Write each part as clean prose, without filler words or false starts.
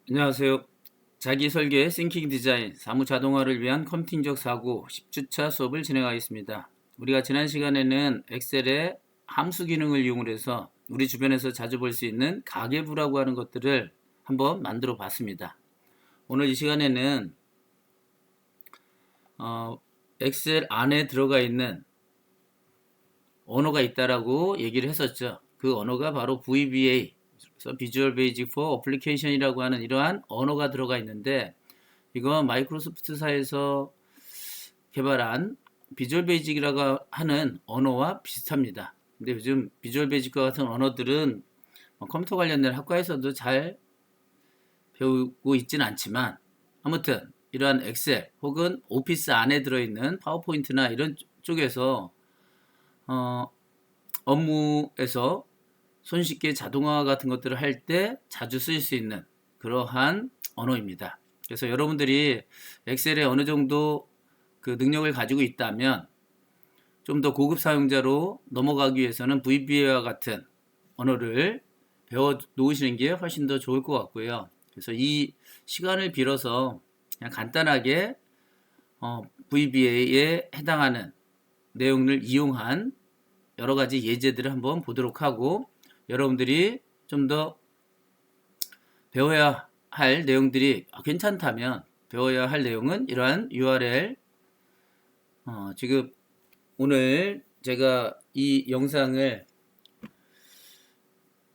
안녕하세요. 자기 설계 싱킹 디자인 사무 자동화를 위한 컴퓨팅적 사고 10주차 수업을 진행하겠습니다. 우리가 지난 시간에는 엑셀의 함수 기능을 이용해서 우리 주변에서 자주 볼 수 있는 가계부라고 하는 것들을 한번 만들어 봤습니다. 오늘 이 시간에는 엑셀 안에 들어가 있는 언어가 있다라고 얘기를 했었죠. 그 언어가 바로 VBA, 그래서 Visual Basic for Application이라고 하는 이러한 언어가 들어가 있는데 이건 마이크로소프트사에서 개발한 비주얼 베이직이라고 하는 언어와 비슷합니다. 근데 요즘 비주얼 베이직과 같은 언어들은 컴퓨터 관련된 학과에서도 잘 배우고 있지는 않지만 아무튼 이러한 엑셀 혹은 오피스 안에 들어있는 파워포인트나 이런 쪽에서 어, 업무에서 손쉽게 자동화 같은 것들을 할 때 자주 쓰일 수 있는 그러한 언어입니다. 그래서 여러분들이 엑셀에 어느 정도 그 능력을 가지고 있다면 좀 더 고급 사용자로 넘어가기 위해서는 VBA와 같은 언어를 배워 놓으시는 게 훨씬 더 좋을 것 같고요. 그래서 이 시간을 빌어서 그냥 간단하게 VBA에 해당하는 내용을 이용한 여러 가지 예제들을 한번 보도록 하고 여러분들이 좀 더 배워야 할 내용들이 괜찮다면 배워야 할 내용은 이러한 URL 지금 오늘 제가 이 영상을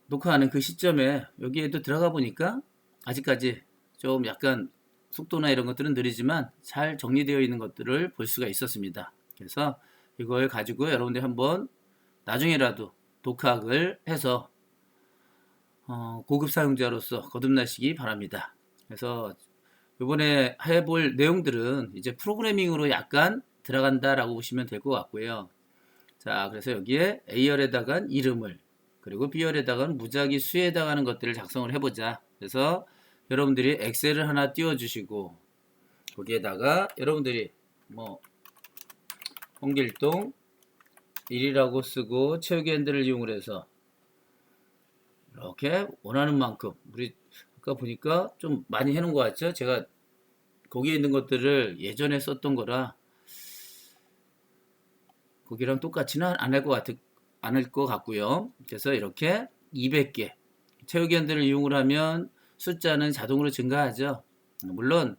녹화하는 그 시점에 여기에도 들어가 보니까 아직까지 좀 약간 속도나 이런 것들은 느리지만 잘 정리되어 있는 것들을 볼 수가 있었습니다. 그래서 이걸 가지고 여러분들이 한번 나중에라도 독학을 해서 고급 사용자로서 거듭나시기 바랍니다. 그래서 이번에 해볼 내용들은 이제 프로그래밍으로 약간 들어간다라고 보시면 될 것 같고요. 자, 그래서 여기에 A열에다가 이름을 그리고 B열에다가는 무작위 수에 해당하는 것들을 작성을 해보자. 그래서 여러분들이 엑셀을 하나 띄워주시고 거기에다가 여러분들이 뭐 홍길동 1이라고 쓰고 채우기 핸들을 이용해서 이렇게 원하는 만큼 우리 아까 보니까 좀 많이 해놓은 것 같죠? 제가 거기에 있는 것들을 예전에 썼던 거라 거기랑 똑같이는 않을 것 같고요. 그래서 이렇게 200개 채우기 핸들을 이용을 하면 숫자는 자동으로 증가하죠. 물론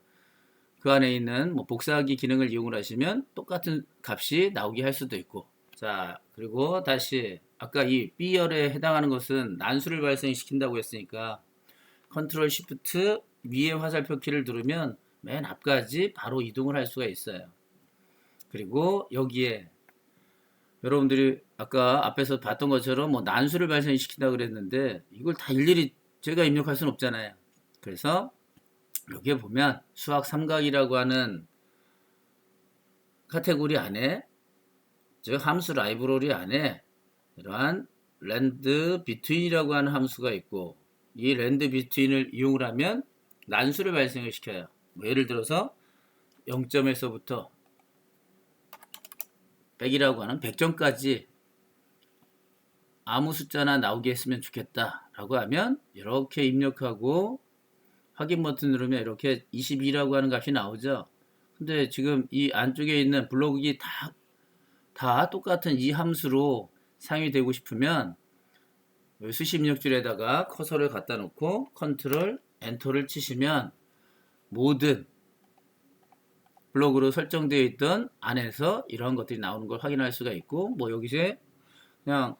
그 안에 있는 뭐 복사하기 기능을 이용을 하시면 똑같은 값이 나오게 할 수도 있고. 자, 그리고 다시 아까 이 B열에 해당하는 것은 난수를 발생시킨다고 했으니까 컨트롤 시프트 위에 화살표 키를 누르면 맨 앞까지 바로 이동을 할 수가 있어요. 그리고 여기에 여러분들이 아까 앞에서 봤던 것처럼 뭐 난수를 발생시킨다 그랬는데 이걸 다 일일이 제가 입력할 수는 없잖아요. 그래서 여기에 보면 수학 삼각이라고 하는 카테고리 안에 즉 함수 라이브러리 안에 이러한 랜드 비트윈이라고 하는 함수가 있고 이 랜드 비트윈을 이용을 하면 난수를 발생을 시켜요. 뭐 예를 들어서 0점에서부터 100이라고 하는 100점까지 아무 숫자나 나오게 했으면 좋겠다라고 하면 이렇게 입력하고 확인 버튼 누르면 이렇게 22라고 하는 값이 나오죠. 근데 지금 이 안쪽에 있는 블록이 다 똑같은 이 함수로 사용이 되고 싶으면 수식 입력줄에다가 커서를 갖다 놓고 컨트롤 엔터를 치시면 모든 블록으로 설정되어 있던 안에서 이러한 것들이 나오는 걸 확인할 수가 있고 뭐 여기서 그냥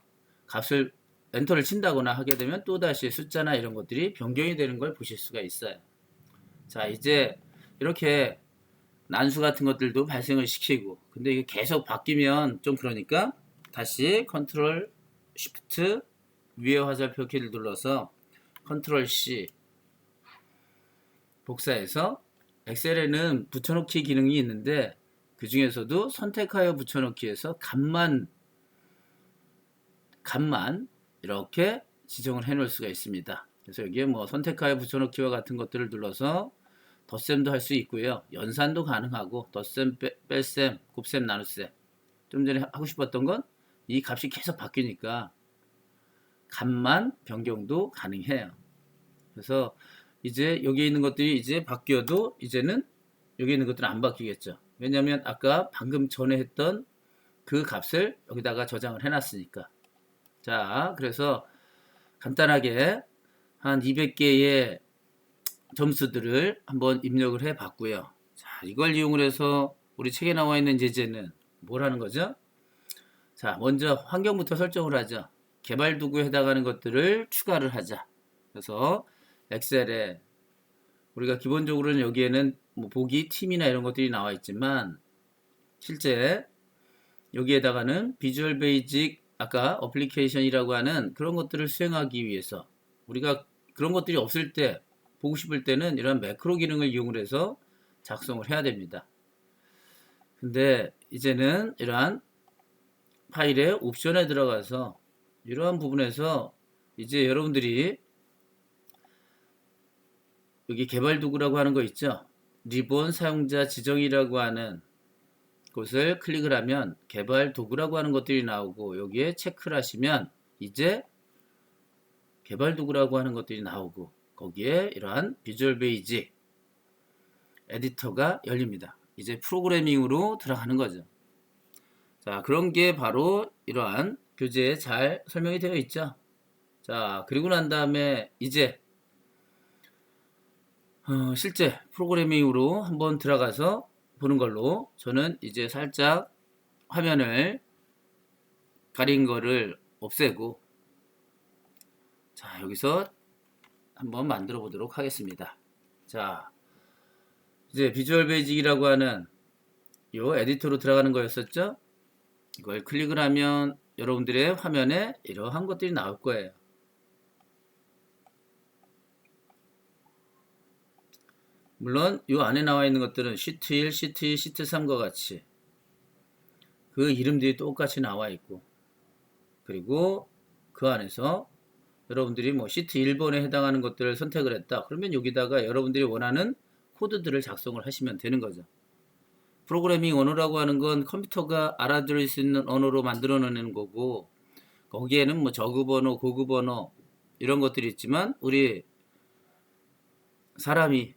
값을 엔터를 친다거나 하게 되면 또다시 숫자나 이런 것들이 변경이 되는 걸 보실 수가 있어요. 자, 이제 이렇게 난수 같은 것들도 발생을 시키고 근데 이게 계속 바뀌면 좀 그러니까 다시 컨트롤 쉬프트 위에 화살표 키를 눌러서 컨트롤 C 복사해서 엑셀에는 붙여넣기 기능이 있는데 그 중에서도 선택하여 붙여넣기에서 값만 이렇게 지정을 해 놓을 수가 있습니다. 그래서 여기에 뭐 선택하여 붙여넣기와 같은 것들을 눌러서 덧셈도 할 수 있고요. 연산도 가능하고 덧셈, 뺄셈, 곱셈, 나눗셈. 좀 전에 하고 싶었던 건 이 값이 계속 바뀌니까 값만 변경도 가능해요. 그래서 이제 여기에 있는 것들이 이제 바뀌어도 이제는 여기 있는 것들은 안 바뀌겠죠. 왜냐하면 아까 방금 전에 했던 그 값을 여기다가 저장을 해놨으니까. 자, 그래서 간단하게 한 200개의 점수들을 한번 입력을 해 봤고요. 자, 이걸 이용을 해서 우리 책에 나와 있는 예제는 뭘 하는 거죠? 자, 먼저 환경부터 설정을 하죠. 개발 도구에 해당하는 것들을 추가를 하자. 그래서 엑셀에 우리가 기본적으로는 여기에는 뭐 보기, 팀이나 이런 것들이 나와 있지만 실제 여기에다가는 비주얼 베이직 아까 어플리케이션이라고 하는 그런 것들을 수행하기 위해서 우리가 그런 것들이 없을 때 보고 싶을 때는 이런 매크로 기능을 이용을 해서 작성을 해야 됩니다. 근데 이제는 이러한 파일의 옵션에 들어가서 이러한 부분에서 이제 여러분들이 여기 개발 도구라고 하는 거 있죠? 리본 사용자 지정이라고 하는 곳을 클릭을 하면 개발 도구라고 하는 것들이 나오고 여기에 체크를 하시면 이제 개발 도구라고 하는 것들이 나오고 거기에 이러한 비주얼 베이직 에디터가 열립니다. 이제 프로그래밍으로 들어가는 거죠. 자, 그런 게 바로 이러한 교재에 잘 설명이 되어 있죠. 자, 그리고 난 다음에 이제 실제 프로그래밍으로 한번 들어가서 보는 걸로 저는 이제 살짝 화면을 가린 거를 없애고 자, 여기서 한번 만들어 보도록 하겠습니다. 자, 이제 비주얼 베이직이라고 하는 이 에디터로 들어가는 거였었죠. 이걸 클릭을 하면 여러분들의 화면에 이러한 것들이 나올 거예요. 물론 이 안에 나와 있는 것들은 시트 1, 시트 2, 시트 3과 같이 그 이름들이 똑같이 나와 있고 그리고 그 안에서 여러분들이 뭐 시트 1번에 해당하는 것들을 선택을 했다. 그러면 여기다가 여러분들이 원하는 코드들을 작성을 하시면 되는 거죠. 프로그래밍 언어라고 하는 건 컴퓨터가 알아들을 수 있는 언어로 만들어내는 거고 거기에는 뭐 저급 언어, 고급 언어 이런 것들이 있지만 우리 사람이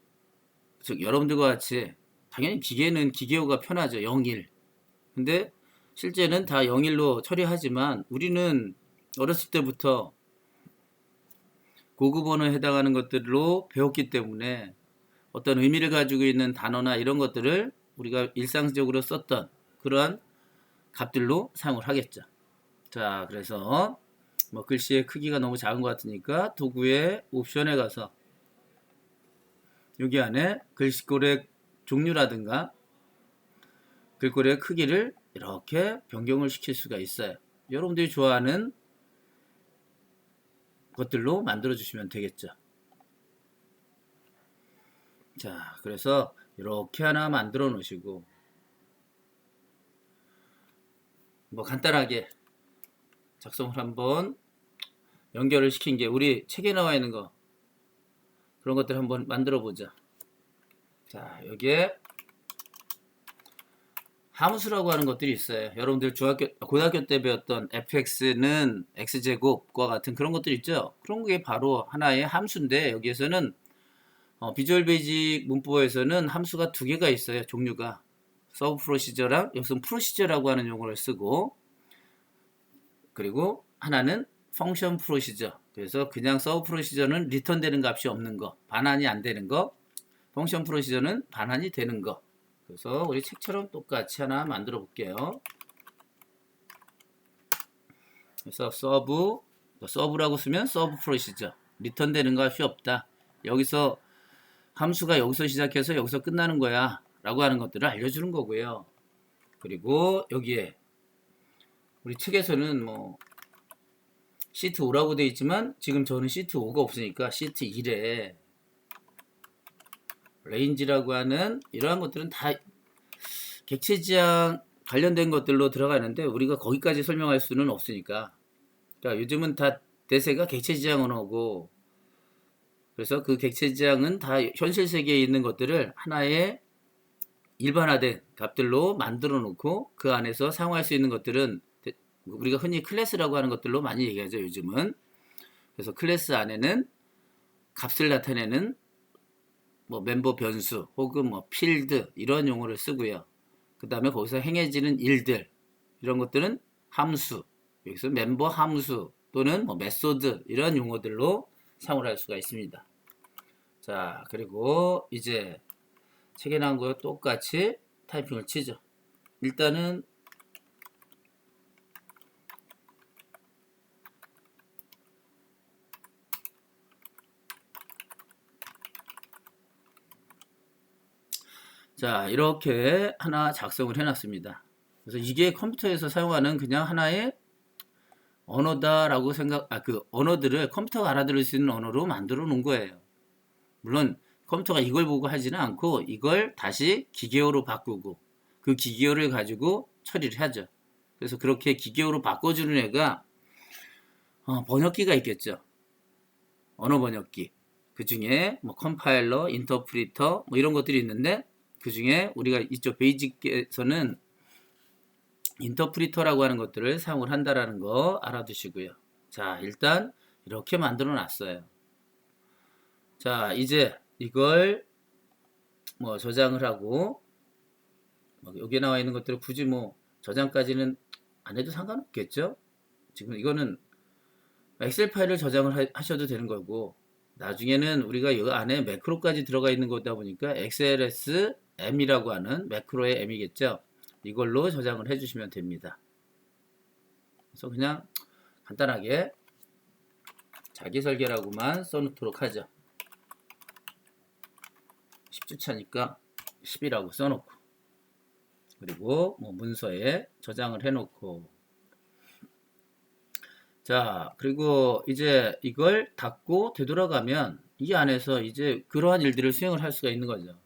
즉 여러분들과 같이 당연히 기계는 기계어가 편하죠. 01. 근데 실제는 다 01로 처리하지만 우리는 어렸을 때부터 고급 언어에 해당하는 것들로 배웠기 때문에 어떤 의미를 가지고 있는 단어나 이런 것들을 우리가 일상적으로 썼던 그러한 값들로 사용을 하겠죠. 자, 그래서 뭐 글씨의 크기가 너무 작은 것 같으니까 도구의 옵션에 가서 여기 안에 글씨꼴의 종류라든가 글꼴의 크기를 이렇게 변경을 시킬 수가 있어요. 여러분들이 좋아하는 것들로 만들어 주시면 되겠죠. 자, 그래서 이렇게 하나 만들어 놓으시고 뭐 간단하게 작성을 한번 연결을 시킨 게 우리 책에 나와 있는 거 그런 것들 한번 만들어 보자. 자, 여기에 함수라고 하는 것들이 있어요. 여러분들 고등학교 때 배웠던 fx는 x제곱과 같은 그런 것들 있죠. 그런 게 바로 하나의 함수인데 여기에서는 비주얼 베이직 문법에서는 함수가 두 개가 있어요. 종류가 서브 프로시저랑 여기서 프로시저라고 하는 용어를 쓰고 그리고 하나는 펑션 프로시저. 그래서 그냥 서브 프로시저는 리턴 되는 값이 없는 거, 반환이 안 되는 거. 펑션 프로시저는 반환이 되는 거. 그래서 우리 책처럼 똑같이 하나 만들어 볼게요. 그래서 서브라고 쓰면 서브 프로시저. 리턴 되는 값이 없다. 여기서 함수가 여기서 시작해서 여기서 끝나는 거야. 라고 하는 것들을 알려주는 거고요. 그리고 여기에 우리 책에서는 뭐 시트 5라고 되어 있지만 지금 저는 시트 5가 없으니까 시트 1에 레인지라고 하는 이러한 것들은 다 객체 지향 관련된 것들로 들어가는데 우리가 거기까지 설명할 수는 없으니까 그러니까 요즘은 다 대세가 객체 지향 언어고 그래서 그 객체 지향은 다 현실 세계에 있는 것들을 하나의 일반화된 값들로 만들어 놓고 그 안에서 사용할 수 있는 것들은 우리가 흔히 클래스라고 하는 것들로 많이 얘기하죠 요즘은. 그래서 클래스 안에는 값을 나타내는 뭐 멤버 변수 혹은 뭐 필드 이런 용어를 쓰고요. 그 다음에 거기서 행해지는 일들 이런 것들은 함수, 여기서 멤버 함수 또는 뭐 메소드 이런 용어들로 사용을 할 수가 있습니다. 자, 그리고 이제 책에 나온 거 똑같이 타이핑을 치죠. 일단은 자, 이렇게 하나 작성을 해놨습니다. 그래서 이게 컴퓨터에서 사용하는 그냥 하나의 언어다라고 그 언어들을 컴퓨터가 알아들을 수 있는 언어로 만들어 놓은 거예요. 물론 컴퓨터가 이걸 보고 하지는 않고 이걸 다시 기계어로 바꾸고 그 기계어를 가지고 처리를 하죠. 그래서 그렇게 기계어로 바꿔주는 애가 번역기가 있겠죠. 언어 번역기. 그 중에 뭐 컴파일러, 인터프리터 뭐 이런 것들이 있는데 그 중에 우리가 이쪽 베이직에서는 인터프리터라고 하는 것들을 사용을 한다라는 거 알아두시고요. 자, 일단 이렇게 만들어 놨어요. 자, 이제 이걸 뭐 저장을 하고 여기에 나와 있는 것들을 굳이 뭐 저장까지는 안 해도 상관없겠죠? 지금 이거는 엑셀 파일을 저장을 하셔도 되는 거고 나중에는 우리가 이 안에 매크로까지 들어가 있는 거다 보니까 XLSM이라고 하는 매크로의 M이겠죠? 이걸로 저장을 해주시면 됩니다. 그래서 그냥 간단하게 자기 설계라고만 써놓도록 하죠. 10주차니까 10이라고 써놓고 그리고 뭐 문서에 저장을 해놓고 자 그리고 이제 이걸 닫고 되돌아가면 이 안에서 이제 그러한 일들을 수행을 할 수가 있는 거죠.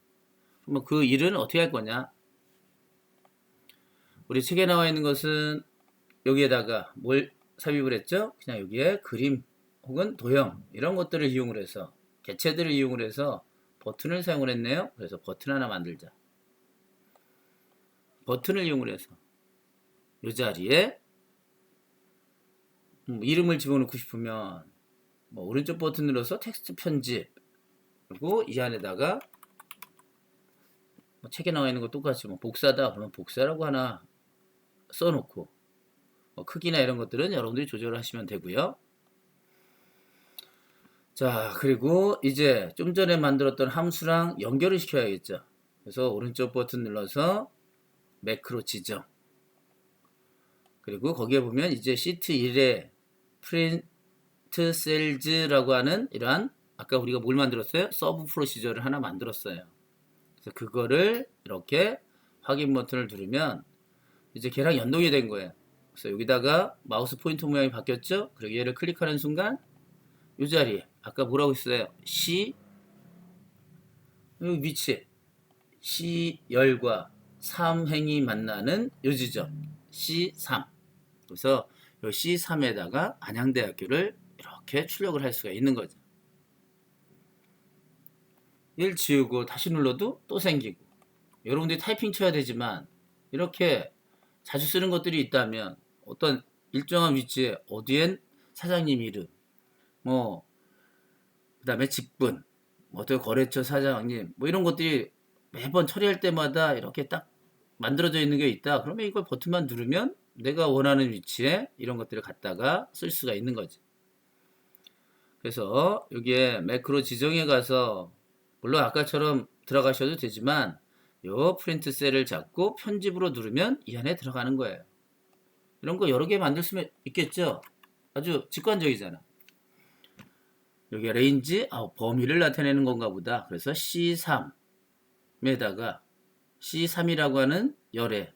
그러면 그 일은 어떻게 할 거냐? 우리 책에 나와 있는 것은 여기에다가 뭘 삽입을 했죠? 그냥 여기에 그림 혹은 도형 이런 것들을 이용을 해서 개체들을 이용을 해서 버튼을 사용을 했네요. 그래서 버튼 하나 만들자. 버튼을 이용을 해서 이 자리에 이름을 집어넣고 싶으면 뭐 오른쪽 버튼 눌러서 텍스트 편집 그리고 이 안에다가 뭐 책에 나와 있는 거 똑같이 뭐 복사다 그러면 복사라고 하나 써놓고 뭐 크기나 이런 것들은 여러분들이 조절을 하시면 되고요. 자 그리고 이제 좀 전에 만들었던 함수랑 연결을 시켜야겠죠. 그래서 오른쪽 버튼 눌러서 매크로 지정 그리고 거기에 보면 이제 시트 1에 프린트 셀즈라고 하는 이러한 아까 우리가 뭘 만들었어요? 서브 프로시저를 하나 만들었어요. 그래서 그거를 이렇게 확인 버튼을 누르면 이제 걔랑 연동이 된 거예요. 그래서 여기다가 마우스 포인터 모양이 바뀌었죠? 그리고 얘를 클릭하는 순간 이 자리에 아까 뭐라고 했어요? C 여기 위치에 C열과 3행이 만나는 요 지점 C3 그래서 이 C3에다가 안양대학교를 이렇게 출력을 할 수가 있는 거죠. 1 지우고 다시 눌러도 또 생기고 여러분들이 타이핑 쳐야 되지만 이렇게 자주 쓰는 것들이 있다면 어떤 일정한 위치에 어디엔 사장님 이름 뭐 그다음에 직분 어떤 거래처 사장님 뭐 이런 것들이 매번 처리할 때마다 이렇게 딱 만들어져 있는 게 있다. 그러면 이걸 버튼만 누르면 내가 원하는 위치에 이런 것들을 갖다가 쓸 수가 있는 거지. 그래서 여기에 매크로 지정에 가서 물론 아까처럼 들어가셔도 되지만 요 프린트 셀을 잡고 편집으로 누르면 이 안에 들어가는 거예요. 이런 거 여러 개 만들 수 있겠죠? 아주 직관적이잖아. 여기 레인지 범위를 나타내는 건가 보다. 그래서 C3에다가 C3이라고 하는 열의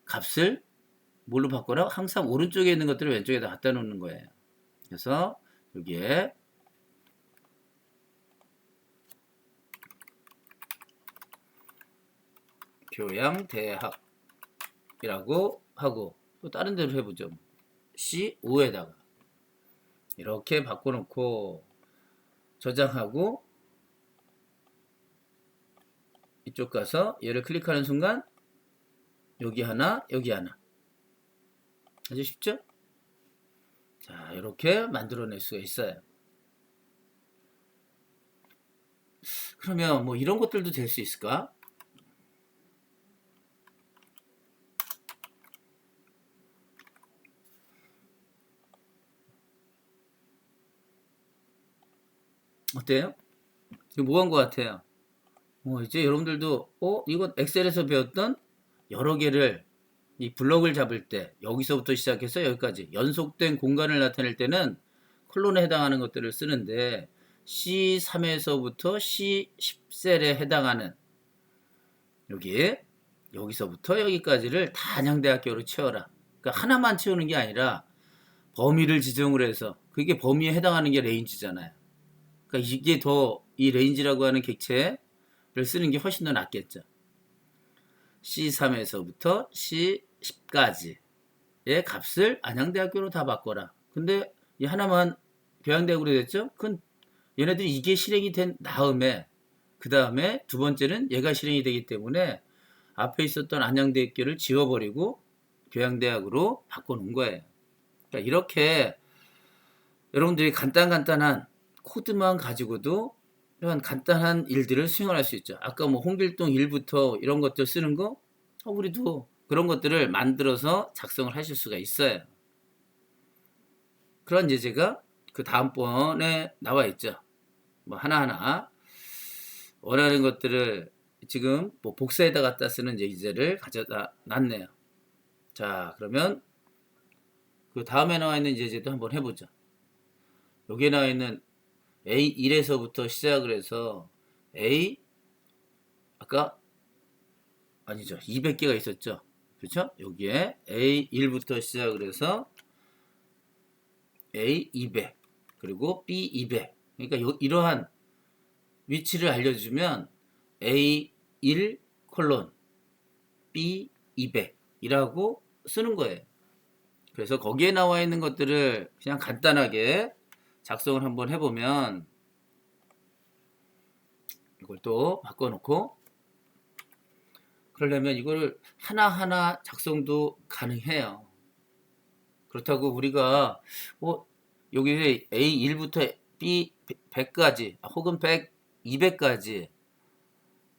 값을 뭘로 바꿔라? 항상 오른쪽에 있는 것들을 왼쪽에다 갖다 놓는 거예요. 그래서 여기에 교양대학이라고 하고 또 다른 데로 해보죠. C5에다가 이렇게 바꿔놓고 저장하고 이쪽 가서 얘를 클릭하는 순간 여기 하나 여기 하나 아주 쉽죠? 자 이렇게 만들어낼 수가 있어요. 그러면 뭐 이런 것들도 될 수 있을까? 어때요? 이거 뭐 한 것 같아요? 이제 여러분들도 이건 엑셀에서 배웠던 여러 개를 이 블럭을 잡을 때 여기서부터 시작해서 여기까지 연속된 공간을 나타낼 때는 콜론에 해당하는 것들을 쓰는데 C3에서부터 C10셀에 해당하는 여기서부터 여기까지를 다 안양대학교로 채워라. 그러니까 하나만 채우는 게 아니라 범위를 지정을 해서 그게 범위에 해당하는 게 레인지잖아요. 그러니까 이게 더 이 레인지라고 하는 객체를 쓰는 게 훨씬 더 낫겠죠. C3에서부터 C10까지의 값을 안양대학교로 다 바꿔라. 근데 이 하나만 교양대학으로 됐죠? 그건 얘네들이 이게 실행이 된 다음에 그 다음에 두 번째는 얘가 실행이 되기 때문에 앞에 있었던 안양대학교를 지워버리고 교양대학으로 바꿔놓은 거예요. 그러니까 이렇게 여러분들이 간단한 코드만 가지고도 이런 간단한 일들을 수행할 수 있죠. 아까 뭐 홍길동 1부터 이런 것들 쓰는 거 우리도 그런 것들을 만들어서 작성을 하실 수가 있어요. 그런 예제가 그 다음번에 나와 있죠. 뭐 하나하나 원하는 것들을 지금 뭐 복사에다 갖다 쓰는 예제를 가져다 놨네요. 자, 그러면 그 다음에 나와 있는 예제도 한번 해보죠. 여기에 나와 있는 A1에서부터 시작을 해서 아까 아니죠. 200개가 있었죠. 그렇죠? 여기에 A1부터 시작을 해서 A200 그리고 B200 그러니까 이러한 위치를 알려주면 A1 콜론 B200이라고 쓰는 거예요. 그래서 거기에 나와 있는 것들을 그냥 간단하게 작성을 한번 해보면 이걸 또 바꿔놓고 그러려면 이거를 하나하나 작성도 가능해요. 그렇다고 우리가 여기 A1부터 B100까지 혹은 100, 200까지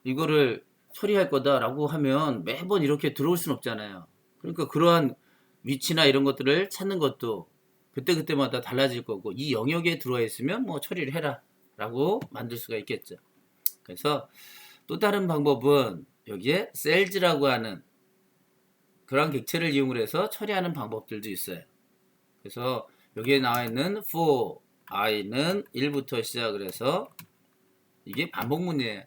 이거를 처리할 거다라고 하면 매번 이렇게 들어올 수는 없잖아요. 그러니까 그러한 위치나 이런 것들을 찾는 것도 그때그때마다 달라질 거고 이 영역에 들어와 있으면 뭐 처리를 해라 라고 만들 수가 있겠죠. 그래서 또 다른 방법은 여기에 셀즈라고 하는 그런 객체를 이용을 해서 처리하는 방법들도 있어요. 그래서 여기에 나와 있는 for i는 1부터 시작을 해서 이게 반복문이에요.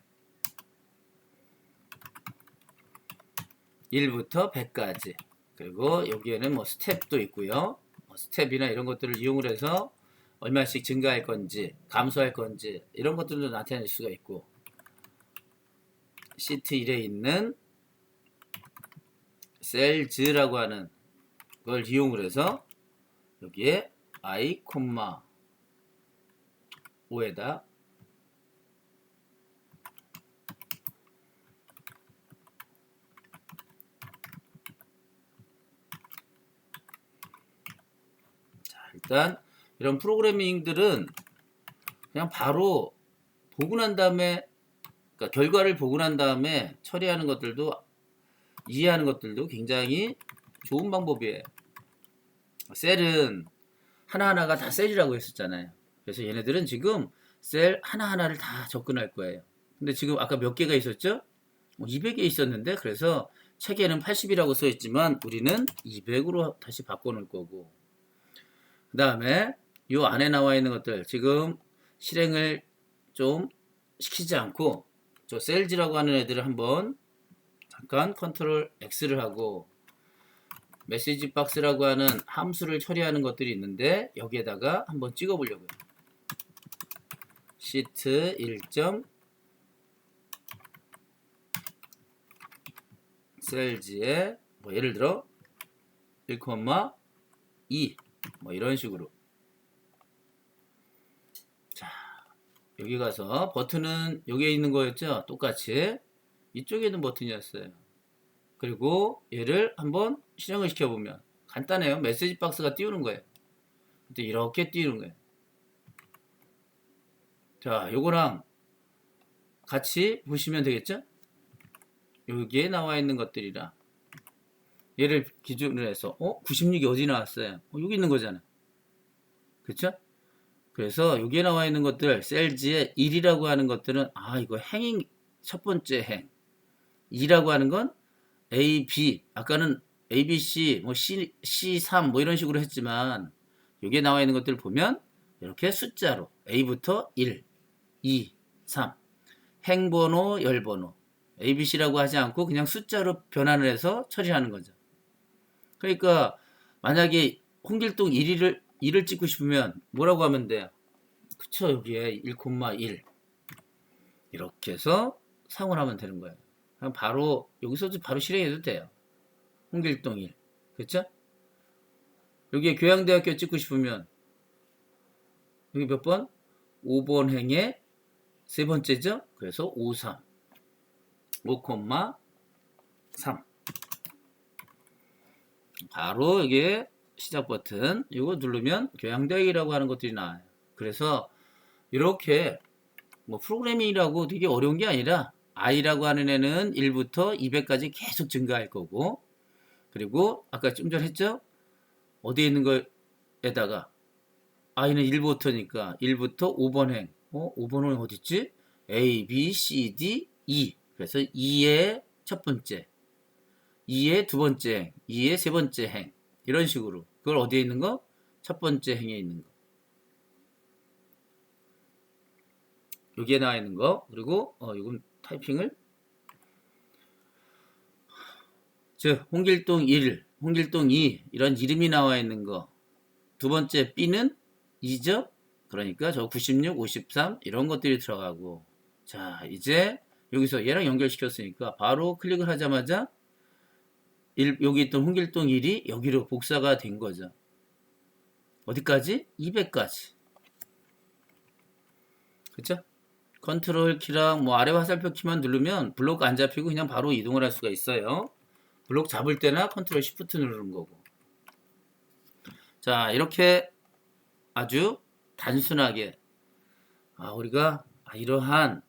1부터 100까지. 그리고 여기에는 뭐 스텝도 있고요. 스텝이나 이런 것들을 이용을 해서 얼마씩 증가할 건지, 감소할 건지 이런 것들도 나타낼 수가 있고 시트 1에 있는 셀즈라고 하는 걸 이용을 해서 여기에 i, 5에다 일단 이런 프로그래밍들은 그냥 바로 보고 난 다음에 그러니까 결과를 보고 난 다음에 처리하는 것들도 이해하는 것들도 굉장히 좋은 방법이에요. 셀은 하나하나가 다 셀이라고 했었잖아요. 그래서 얘네들은 지금 셀 하나하나를 다 접근할 거예요. 근데 지금 아까 몇 개가 있었죠? 200개 있었는데 그래서 책에는 80이라고 써 있지만 우리는 200으로 다시 바꿔놓을 거고 그 다음에 이 안에 나와 있는 것들 지금 실행을 좀 시키지 않고 저 셀즈라고 하는 애들을 한번 잠깐 컨트롤 X를 하고 메시지 박스라고 하는 함수를 처리하는 것들이 있는데 여기에다가 한번 찍어 보려고요. 시트 1점 셀즈에 뭐 예를 들어 1,2 뭐 이런 식으로 자 여기 가서 버튼은 여기에 있는 거였죠. 똑같이 이쪽에는 버튼이었어요. 그리고 얘를 한번 실행을 시켜보면 간단해요. 메시지 박스가 띄우는 거예요. 이렇게 띄우는 거예요. 자, 요거랑 같이 보시면 되겠죠? 여기에 나와 있는 것들이라 얘를 기준으로 해서 96이 어디 나왔어요? 여기 있는 거잖아. 그쵸? 그래서 여기에 나와 있는 것들 셀즈의 1이라고 하는 것들은 이거 행인 첫 번째 행 2라고 하는 건 A, B 아까는 A, B, C 뭐 C, 3 뭐 이런 식으로 했지만 여기에 나와 있는 것들을 보면 이렇게 숫자로 A부터 1, 2, 3 행번호, 열번호 ABC라고 하지 않고 그냥 숫자로 변환을 해서 처리하는 거죠. 그러니까 만약에 홍길동 1을 찍고 싶으면 뭐라고 하면 돼요? 그쵸, 여기에 1,1 이렇게 해서 사용을 하면 되는 거예요. 그냥 바로 여기서도 바로 실행해도 돼요. 홍길동 1 그쵸? 여기에 교양대학교 찍고 싶으면 여기 몇 번? 5번 행의 세 번째죠? 그래서 53 5,3 바로 여기에 시작 버튼 이거 누르면 교양대학이라고 하는 것들이 나와요. 그래서 이렇게 뭐 프로그래밍이라고 되게 어려운 게 아니라 i라고 하는 애는 1부터 200까지 계속 증가할 거고 그리고 아까 좀 전 했죠? 어디에 있는 거에다가 i는 1부터니까 1부터 5번 행 5번은 어디 있지? A, B, C, D, E 그래서 2의 첫 번째 2의 두 번째 행 2의 세 번째 행 이런 식으로 그걸 어디에 있는 거? 첫 번째 행에 있는 거 여기에 나와 있는 거 그리고 이건 타이핑을 즉 홍길동 1, 홍길동 2 이런 이름이 나와 있는 거 두 번째 B는 2죠? 그러니까 저 96, 53 이런 것들이 들어가고 자 이제 여기서 얘랑 연결시켰으니까 바로 클릭을 하자마자 여기 있던 홍길동 1이 여기로 복사가 된 거죠. 어디까지? 200까지. 그쵸? 컨트롤 키랑 뭐 아래 화살표 키만 누르면 블록 안 잡히고 그냥 바로 이동을 할 수가 있어요. 블록 잡을 때나 컨트롤 시프트 누르는 거고. 자, 이렇게 아주 단순하게 우리가 이러한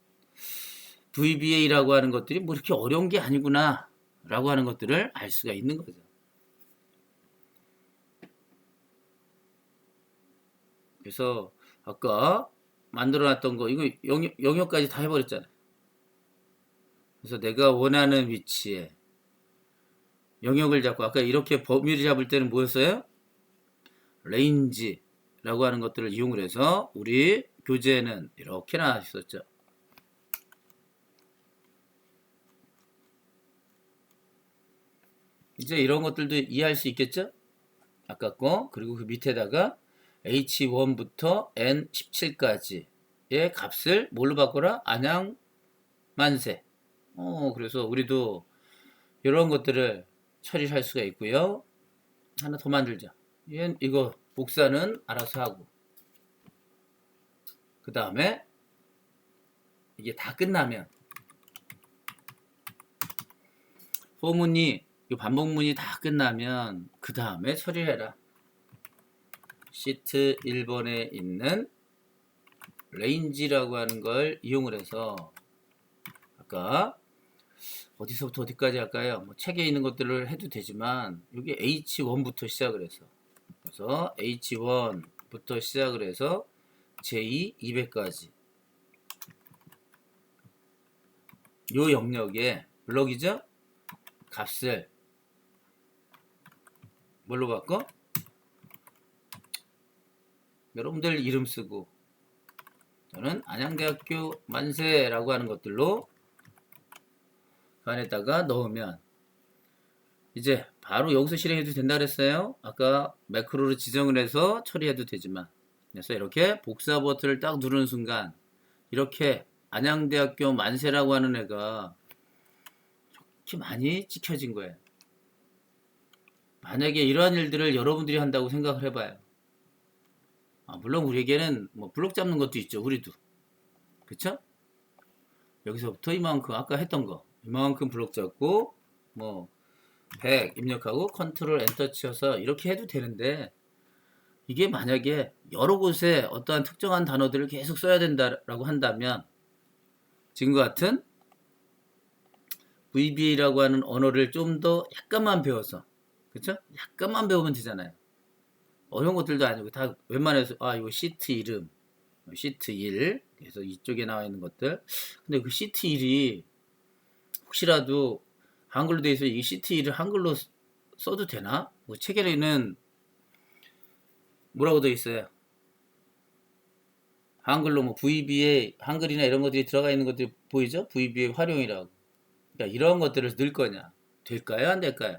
VBA라고 하는 것들이 뭐 이렇게 어려운 게 아니구나 라고 하는 것들을 알 수가 있는 거죠. 그래서 아까 만들어 놨던 거 이거 영역까지 다 해버렸잖아요. 그래서 내가 원하는 위치에 영역을 잡고 아까 이렇게 범위를 잡을 때는 뭐였어요? 레인지라고 하는 것들을 이용을 해서 우리 교재에는 이렇게 나와 있었죠. 이제 이런 것들도 이해할 수 있겠죠? 아까 거 그리고 그 밑에다가 H1부터 N17까지의 값을 뭘로 바꿔라? 안양 만세. 그래서 우리도 이런 것들을 처리할 수가 있고요. 하나 더 만들자. 이거 복사는 알아서 하고 그 다음에 이게 다 끝나면 포문이 이 반복문이 다 끝나면 그 다음에 처리해라. 시트 1번에 있는 레인지라고 하는 걸 이용을 해서 아까 어디서부터 어디까지 할까요? 뭐 책에 있는 것들을 해도 되지만 여기 H1부터 시작을 해서 그래서 H1부터 시작을 해서 J 200까지 요 영역에 블럭이죠? 값을 뭘로 바꿔? 여러분들 이름 쓰고 저는 안양대학교 만세라고 하는 것들로 그 안에다가 넣으면 이제 바로 여기서 실행해도 된다 그랬어요. 아까 매크로로 지정을 해서 처리해도 되지만 그래서 이렇게 복사 버튼을 딱 누르는 순간 이렇게 안양대학교 만세라고 하는 애가 이렇게 많이 찍혀진 거예요. 만약에 이러한 일들을 여러분들이 한다고 생각을 해봐요. 물론 우리에게는 뭐 블록 잡는 것도 있죠. 우리도. 그쵸? 여기서부터 이만큼 아까 했던 거 이만큼 블록 잡고 뭐 100 입력하고 컨트롤 엔터 치셔서 이렇게 해도 되는데 이게 만약에 여러 곳에 어떠한 특정한 단어들을 계속 써야 된다라고 한다면 지금과 같은 VBA라고 하는 언어를 좀 더 약간만 배워서, 그쵸? 약간만 배우면 되잖아요. 어려운 것들도 아니고 다 웬만해서 이거 시트 이름, 시트 1, 그래서 이쪽에 나와 있는 것들. 근데 그 시트 1이 혹시라도 한글로 돼 있어 이 시트 1을 한글로 써도 되나? 뭐 책에는 뭐라고 돼 있어요? 한글로 뭐 VBA 한글이나 이런 것들이 들어가 있는 것들이 보이죠? VBA 활용이라고. 그러니까 이런 것들을 넣을 거냐? 될까요? 안 될까요?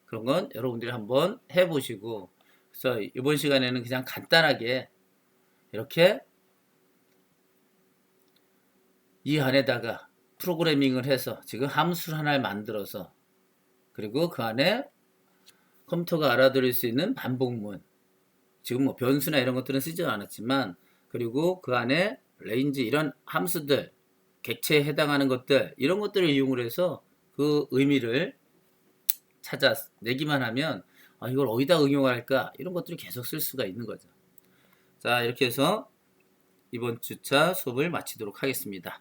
그런 건 여러분들이 한번 해보시고, 그래서 이번 시간에는 그냥 간단하게 이렇게 이 안에다가 프로그래밍을 해서 지금 함수를 하나를 만들어서, 그리고 그 안에 컴퓨터가 알아들을 수 있는 반복문, 지금 뭐 변수나 이런 것들은 쓰지 않았지만, 그리고 그 안에 레인지 이런 함수들, 객체에 해당하는 것들, 이런 것들을 이용을 해서 그 의미를 찾아내기만 하면 이걸 어디다 응용할까? 이런 것들을 계속 쓸 수가 있는 거죠. 자, 이렇게 해서 이번 주차 수업을 마치도록 하겠습니다.